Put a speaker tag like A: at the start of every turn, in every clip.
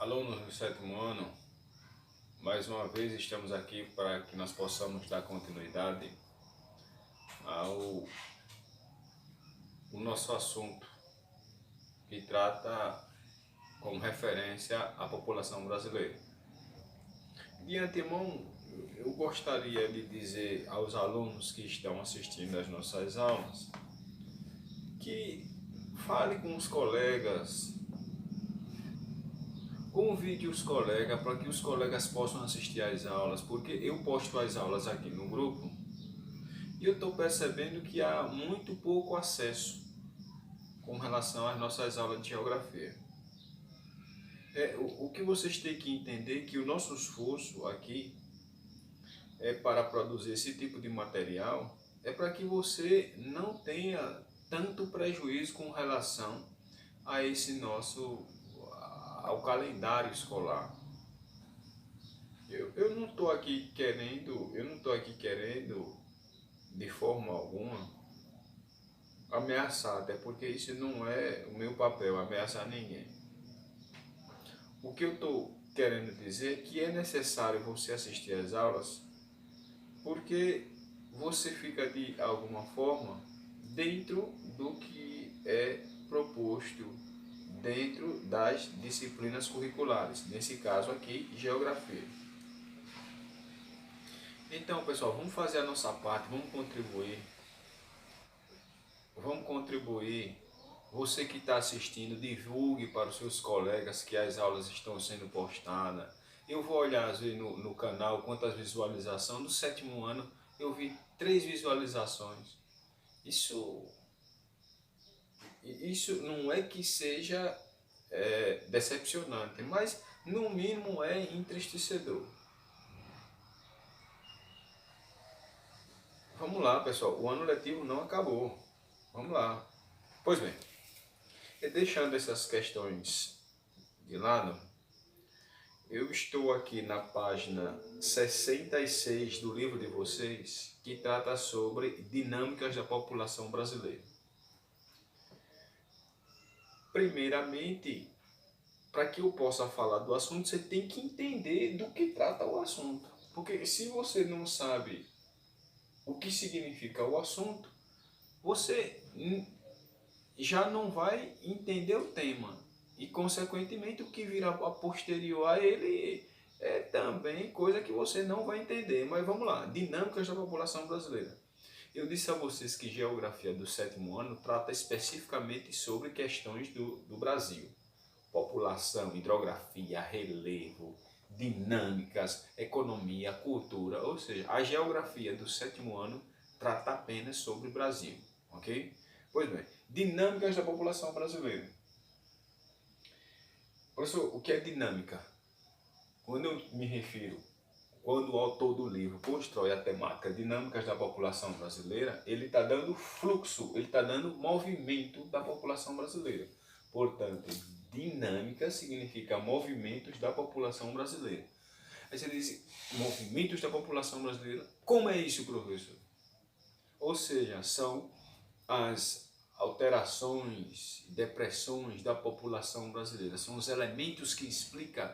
A: Alunos do sétimo ano, mais uma vez estamos aqui para que nós possamos dar continuidade ao nosso assunto, que trata como referência a população brasileira. De antemão, eu gostaria de dizer aos alunos que estão assistindo às nossas aulas que fale com os colegas, convide os colegas para que os colegas possam assistir às aulas, porque eu posto as aulas aqui no grupo e eu estou percebendo que há muito pouco acesso com relação às nossas aulas de geografia. O que vocês têm que entender é que o nosso esforço aqui é para produzir esse tipo de material, é para que você não tenha tanto prejuízo com relação a esse ao calendário escolar. Eu não estou aqui querendo, de forma alguma ameaçar, até porque isso não é o meu papel, ameaçar ninguém. O que eu estou querendo dizer é que é necessário você assistir às aulas, porque você fica de alguma forma dentro do que é proposto dentro das disciplinas curriculares, nesse caso aqui, geografia. Então, pessoal, vamos fazer a nossa parte, vamos contribuir. Você que está assistindo, divulgue para os seus colegas que as aulas estão sendo postadas. Eu vou olhar às vezes no canal quantas visualizações. No sétimo ano eu vi 3 visualizações. Isso não é que seja decepcionante, mas no mínimo é entristecedor. Vamos lá, pessoal, o ano letivo não acabou. Vamos lá. Pois bem, deixando essas questões de lado, eu estou aqui na página 66 do livro de vocês, que trata sobre dinâmicas da população brasileira. Primeiramente, para que eu possa falar do assunto, você tem que entender do que trata o assunto. Porque se você não sabe o que significa o assunto, você já não vai entender o tema. E, consequentemente, o que virá a posterior a ele é também coisa que você não vai entender. Mas vamos lá, dinâmicas da população brasileira. Eu disse a vocês que geografia do sétimo ano trata especificamente sobre questões do Brasil. População, hidrografia, relevo, dinâmicas, economia, cultura. Ou seja, a geografia do sétimo ano trata apenas sobre o Brasil. Ok? Pois bem, dinâmicas da população brasileira. Professor, o que é dinâmica? Quando o autor do livro constrói a temática dinâmicas da população brasileira, ele está dando fluxo, ele está dando movimento da população brasileira. Portanto, dinâmica significa movimentos da população brasileira. Aí você diz, movimentos da população brasileira? Como é isso, professor? Ou seja, são as alterações, depressões da população brasileira. São os elementos que explicam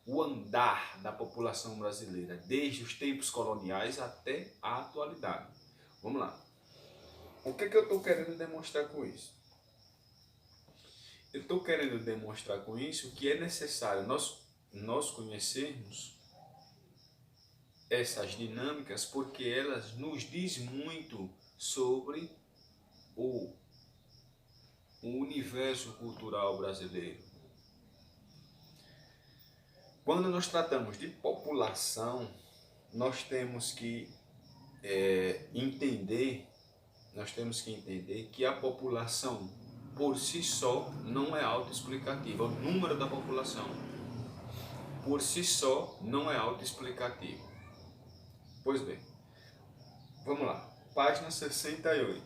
A: o andar da população brasileira, desde os tempos coloniais até a atualidade. Vamos lá. O que eu estou querendo demonstrar com isso? Eu estou querendo demonstrar com isso que é necessário nós conhecermos essas dinâmicas, porque elas nos dizem muito sobre o universo cultural brasileiro. Quando nós tratamos de população, nós temos que entender que a população por si só não é autoexplicativa. O número da população por si só não é autoexplicativo. Pois bem, vamos lá, página 68.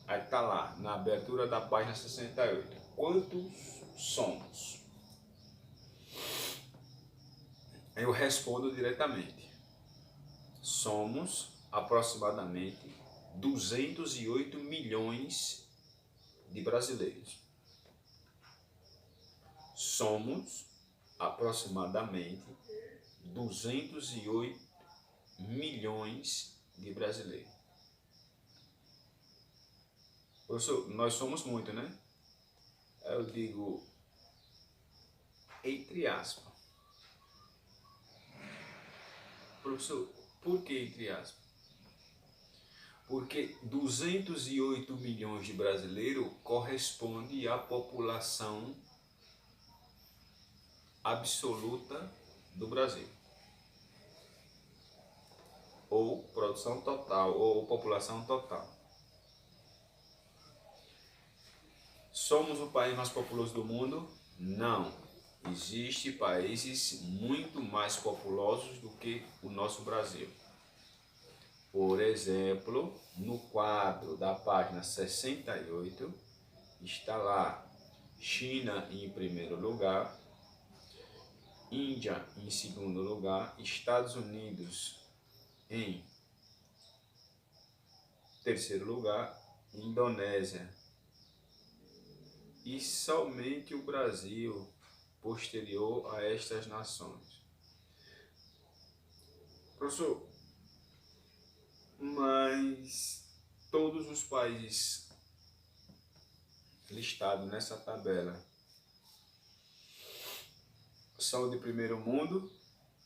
A: Aí está lá, na abertura da página 68. Quantos somos? Eu respondo diretamente. Somos aproximadamente 208 milhões de brasileiros. Somos aproximadamente 208 milhões de brasileiros. Professor, nós somos muito, né? Eu digo, entre aspas. Professor, por que entre aspas? Porque 208 milhões de brasileiros corresponde à população absoluta do Brasil. Ou produção total, ou população total. Somos o país mais populoso do mundo? Não. Existem países muito mais populosos do que o nosso Brasil. Por exemplo, no quadro da página 68, está lá China em primeiro lugar, Índia em segundo lugar, Estados Unidos em terceiro lugar, Indonésia. E somente o Brasil posterior a estas nações. Professor, mas todos os países listados nessa tabela são de primeiro mundo?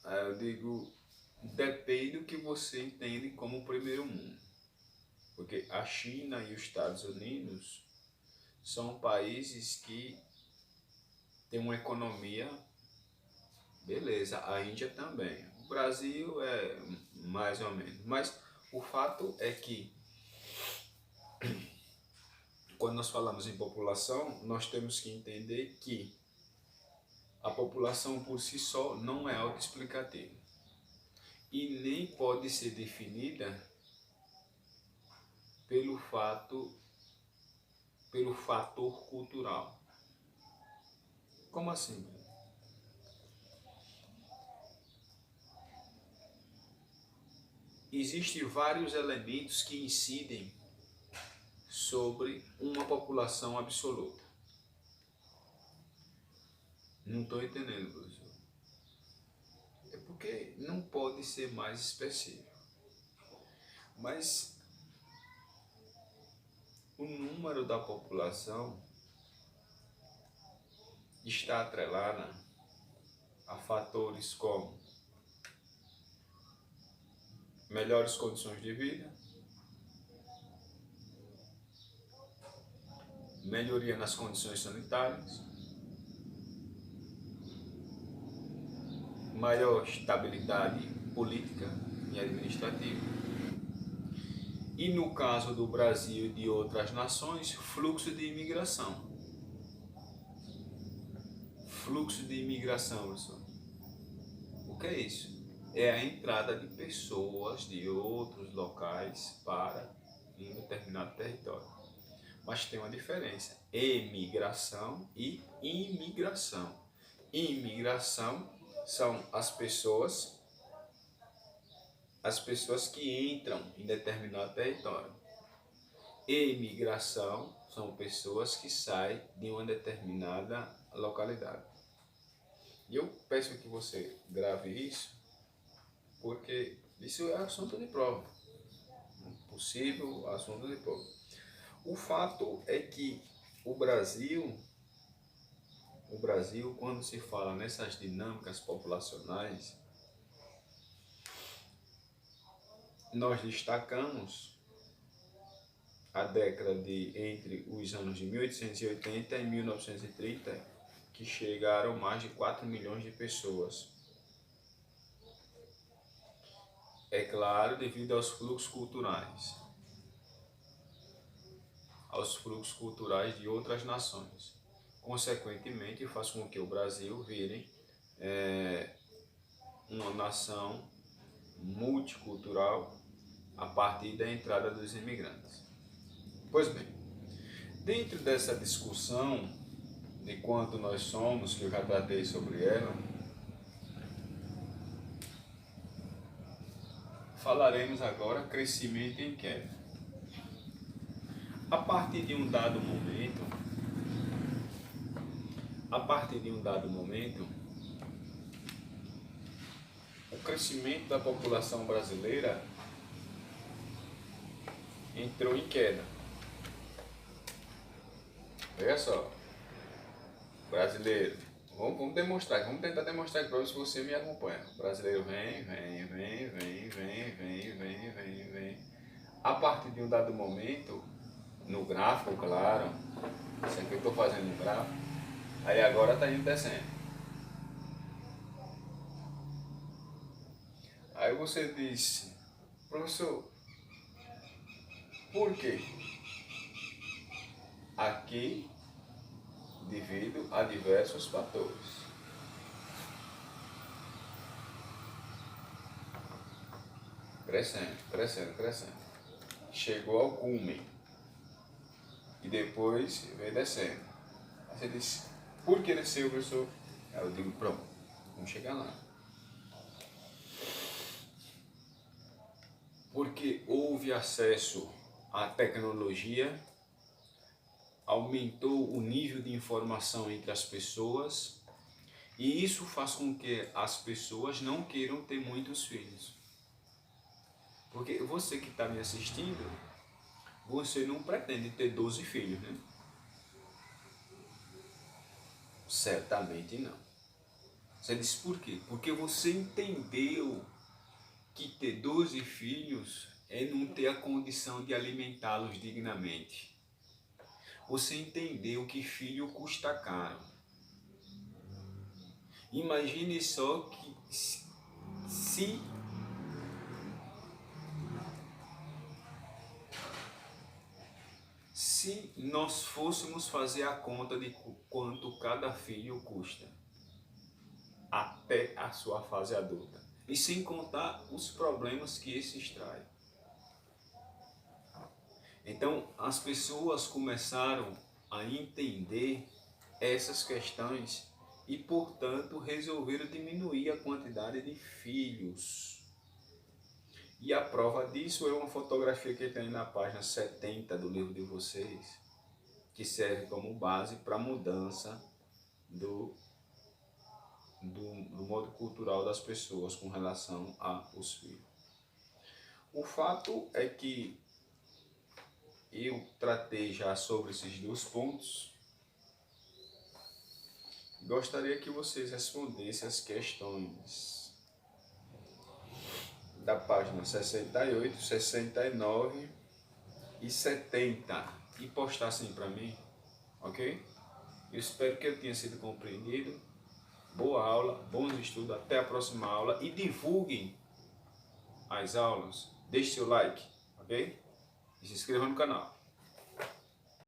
A: Eu digo, depende do que você entende como primeiro mundo. Porque a China e os Estados Unidos são países que têm uma economia, beleza, a Índia também. O Brasil é mais ou menos. Mas o fato é que, quando nós falamos em população, nós temos que entender que a população por si só não é autoexplicativa. E nem pode ser definida pelo fator cultural. Como assim? Existem vários elementos que incidem sobre uma população absoluta. Não estou entendendo, professor. É porque não pode ser mais específico. Mas o número da população está atrelada a fatores como melhores condições de vida, melhoria nas condições sanitárias, maior estabilidade política e administrativa. E no caso do Brasil e de outras nações, fluxo de imigração. Fluxo de imigração, professor. O que é isso? É a entrada de pessoas de outros locais para um determinado território. Mas tem uma diferença: emigração e imigração. Imigração são as pessoas que entram em determinado território. Emigração são pessoas que saem de uma determinada localidade. E eu peço que você grave isso, porque isso é assunto de prova. Possível assunto de prova. O fato é que o Brasil, quando se fala nessas dinâmicas populacionais, nós destacamos a década entre os anos de 1880 e 1930, que chegaram mais de 4 milhões de pessoas. É claro, devido aos fluxos culturais. De outras nações. Consequentemente, faz com que o Brasil vire uma nação multicultural a partir da entrada dos imigrantes. Pois bem, dentro dessa discussão de quanto nós somos, que eu já tratei sobre ela, falaremos agora crescimento em queda. A partir de um dado momento, crescimento da população brasileira entrou em queda. Olha só, brasileiro, vamos demonstrar, vamos tentar demonstrar para ver se você me acompanha. O brasileiro vem. A partir de um dado momento, no gráfico, claro, isso aqui eu estou fazendo no gráfico, aí agora está indo descendo. Aí você diz, professor, por quê? Aqui, devido a diversos fatores. Crescendo. Chegou ao cume. E depois veio descendo. Aí você diz, por que desceu, professor? Aí eu digo, pronto, vamos chegar lá. Porque houve acesso à tecnologia, aumentou o nível de informação entre as pessoas, e isso faz com que as pessoas não queiram ter muitos filhos. Porque você que está me assistindo, você não pretende ter 12 filhos, né? Certamente não. Você diz por quê? Porque você entendeu que ter 12 filhos é não ter a condição de alimentá-los dignamente. Você entendeu que filho custa caro. Imagine só que se nós fôssemos fazer a conta de quanto cada filho custa até a sua fase adulta, e sem contar os problemas que esses trazem. Então as pessoas começaram a entender essas questões e, portanto, resolveram diminuir a quantidade de filhos. E a prova disso é uma fotografia que tem na página 70 do livro de vocês, que serve como base para a mudança do modo cultural das pessoas com relação aos filhos. O fato é que eu tratei já sobre esses dois pontos. Gostaria que vocês respondessem as questões da página 68, 69 e 70 e postassem para mim, ok? Eu espero que eu tenha sido compreendido. Boa aula, bons estudos, até a próxima aula e divulguem as aulas. Deixe seu like, ok? E se inscreva no canal.